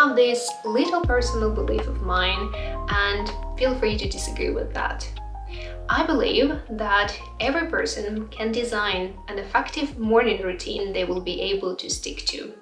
have this little personal belief of mine, and feel free to disagree with that. I believe that every person can design an effective morning routine they will be able to stick to.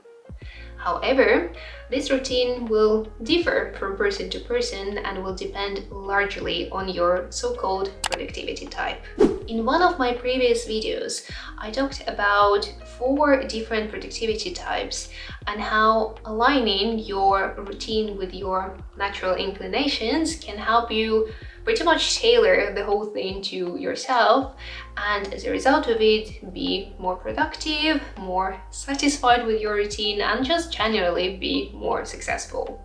However, this routine will differ from person to person and will depend largely on your so-called productivity type. In one of my previous videos, I talked about 4 different productivity types and how aligning your routine with your natural inclinations can help you pretty much tailor the whole thing to yourself, and as a result of it, be more productive, more satisfied with your routine, and just generally be more successful.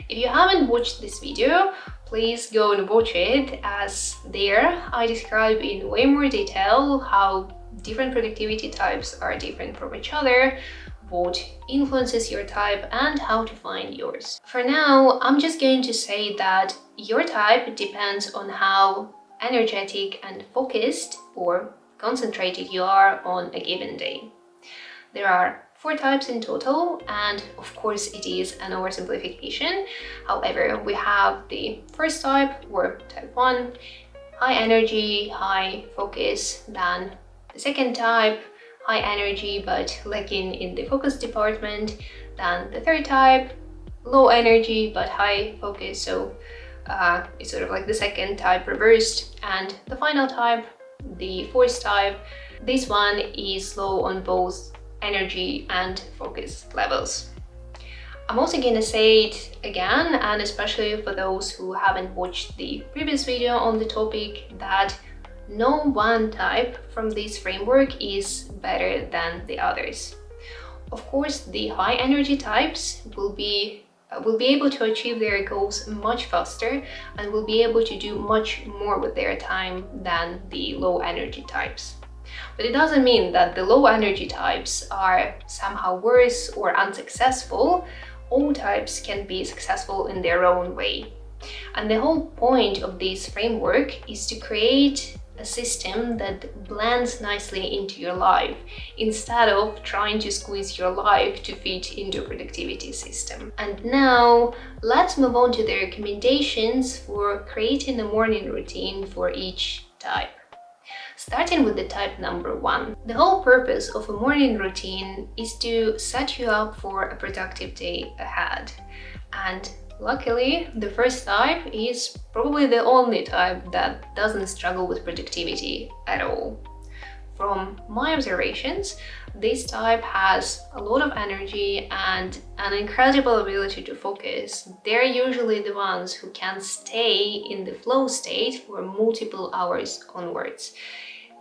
If you haven't watched this video, please go and watch it, as there I describe in way more detail how different productivity types are different from each other, what influences your type, and how to find yours. For now, I'm just going to say that your type depends on how energetic and focused or concentrated you are on a given day. There are 4 types in total, and of course it is an oversimplification. However, we have the first type, or type 1, high energy, high focus. Then the second type, high energy but lacking in the focus department. Then the third type, low energy but high focus, so it's sort of like the second type reversed. And the final type, the fourth type, this one is low on both energy and focus levels. I'm also gonna say it again, and especially for those who haven't watched the previous video on the topic, that no one type from this framework is better than the others. Of course, the high energy types will be able to achieve their goals much faster and will be able to do much more with their time than the low energy types. But it doesn't mean that the low energy types are somehow worse or unsuccessful. All types can be successful in their own way. And the whole point of this framework is to create a system that blends nicely into your life, instead of trying to squeeze your life to fit into a productivity system. And now let's move on to the recommendations for creating a morning routine for each type. Starting with the type number 1. The whole purpose of a morning routine is to set you up for a productive day ahead. And luckily, the first type is probably the only type that doesn't struggle with productivity at all. From my observations, this type has a lot of energy and an incredible ability to focus. They're usually the ones who can stay in the flow state for multiple hours onwards.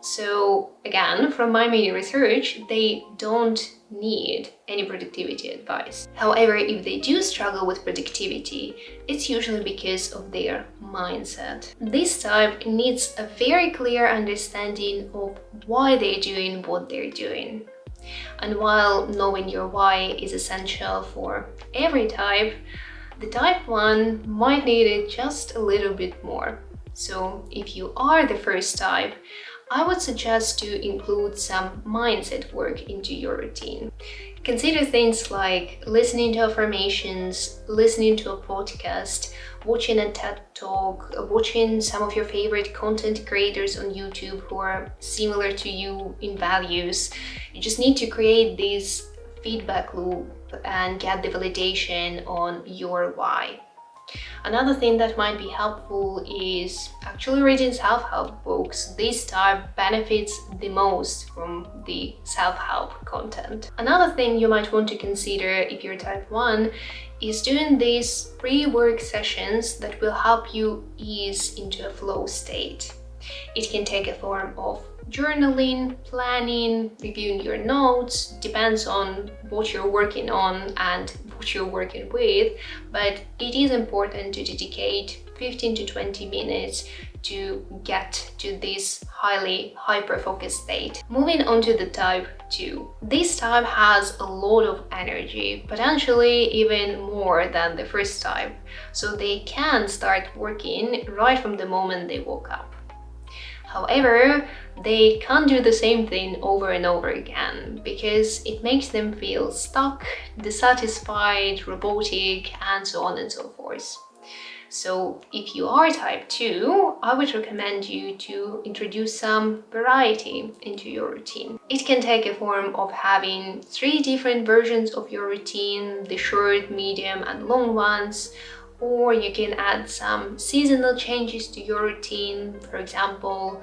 So again, from my mini research, they don't need any productivity advice. However, if they do struggle with productivity, it's usually because of their mindset. This type needs a very clear understanding of why they're doing what they're doing. And while knowing your why is essential for every type, the type 1 might need it just a little bit more. So if you are the first type, I would suggest to include some mindset work into your routine. Consider things like listening to affirmations, listening to a podcast, watching a TED Talk, watching some of your favorite content creators on YouTube who are similar to you in values. You just need to create this feedback loop and get the validation on your why. Another thing that might be helpful is actually reading self-help books. This type benefits the most from the self-help content. Another thing you might want to consider if you're type 1 is doing these pre-work sessions that will help you ease into a flow state. It can take a form of journaling, planning, reviewing your notes, depends on what you're working on and what you're working with, but it is important to dedicate 15 to 20 minutes to get to this highly hyper-focused state. Moving on to the type 2. This type has a lot of energy, potentially even more than the first type, so they can start working right from the moment they woke up. However, they can't do the same thing over and over again because it makes them feel stuck, dissatisfied, robotic, and so on and so forth. So if you are type 2, I would recommend you to introduce some variety into your routine. It can take a form of having 3 different versions of your routine, the short, medium, and long ones, or you can add some seasonal changes to your routine. For example,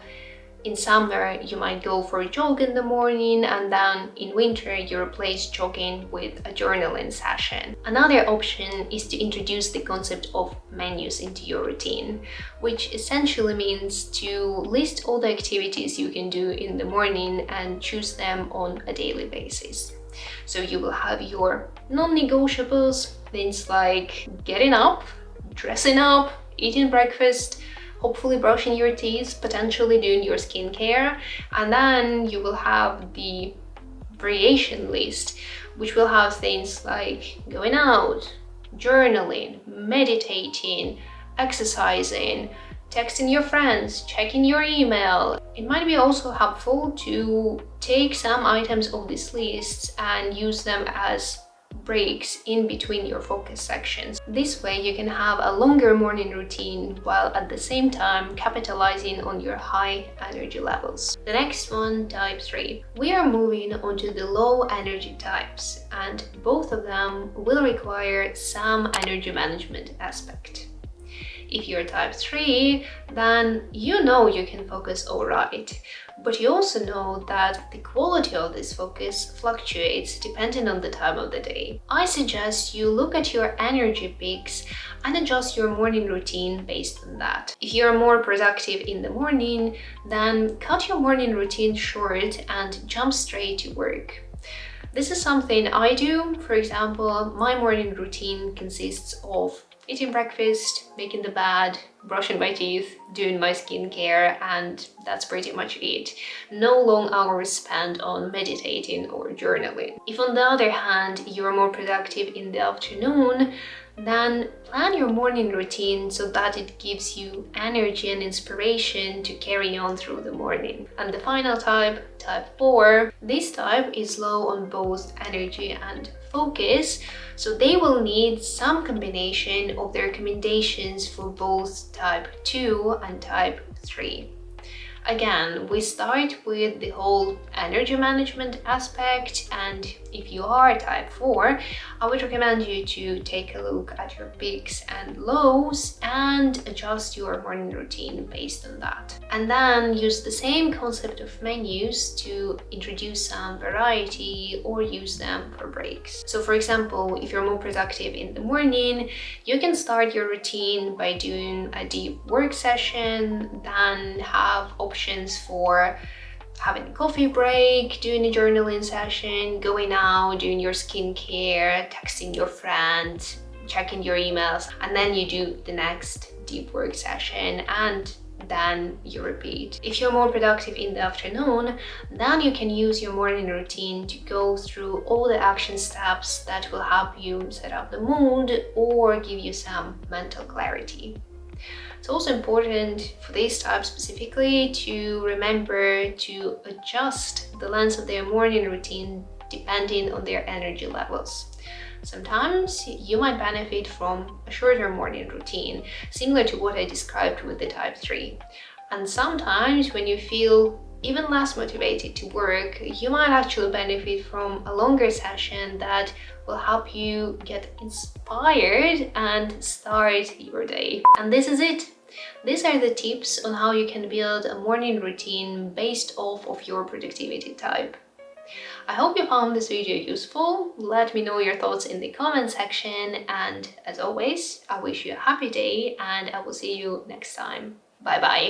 in summer, you might go for a jog in the morning, and then in winter, you replace jogging with a journaling session. Another option is to introduce the concept of menus into your routine, which essentially means to list all the activities you can do in the morning and choose them on a daily basis. So you will have your non-negotiables, things like getting up, dressing up, eating breakfast, hopefully brushing your teeth, potentially doing your skincare, and then you will have the variation list, which will have things like going out, journaling, meditating, exercising, texting your friends, checking your email. It might be also helpful to take some items of this list and use them as breaks in between your focus sections. This way you can have a longer morning routine while at the same time capitalizing on your high energy levels. The next one, type 3. We are moving on to the low energy types, and both of them will require some energy management aspect. If you're type 3, then you know you can focus alright, but you also know that the quality of this focus fluctuates depending on the time of the day. I suggest you look at your energy peaks and adjust your morning routine based on that. If you're more productive in the morning, then cut your morning routine short and jump straight to work. This is something I do. For example, my morning routine consists of eating breakfast, making the bed, brushing my teeth, doing my skincare, and that's pretty much it. No long hours spent on meditating or journaling. If on the other hand, you're more productive in the afternoon, then plan your morning routine so that it gives you energy and inspiration to carry on through the morning. And the final type, type 4, this type is low on both energy and focus, so they will need some combination of the recommendations for both type 2 and type 3. Again, we start with the whole energy management aspect, and if you are type 4, I would recommend you to take a look at your peaks and lows and adjust your morning routine based on that. And then use the same concept of menus to introduce some variety or use them for breaks. So for example, if you're more productive in the morning, you can start your routine by doing a deep work session, then have options for having a coffee break, doing a journaling session, going out, doing your skincare, texting your friends, checking your emails, and then you do the next deep work session and then you repeat. If you're more productive in the afternoon, then you can use your morning routine to go through all the action steps that will help you set up the mood or give you some mental clarity. It's also important for these types specifically to remember to adjust the length of their morning routine depending on their energy levels. Sometimes you might benefit from a shorter morning routine, similar to what I described with the type 3. And sometimes when you feel even less motivated to work, you might actually benefit from a longer session that will help you get inspired and start your day. And this is it. These are the tips on how you can build a morning routine based off of your productivity type. I hope you found this video useful. Let me know your thoughts in the comment section, and as always, I wish you a happy day and I will see you next time. Bye bye.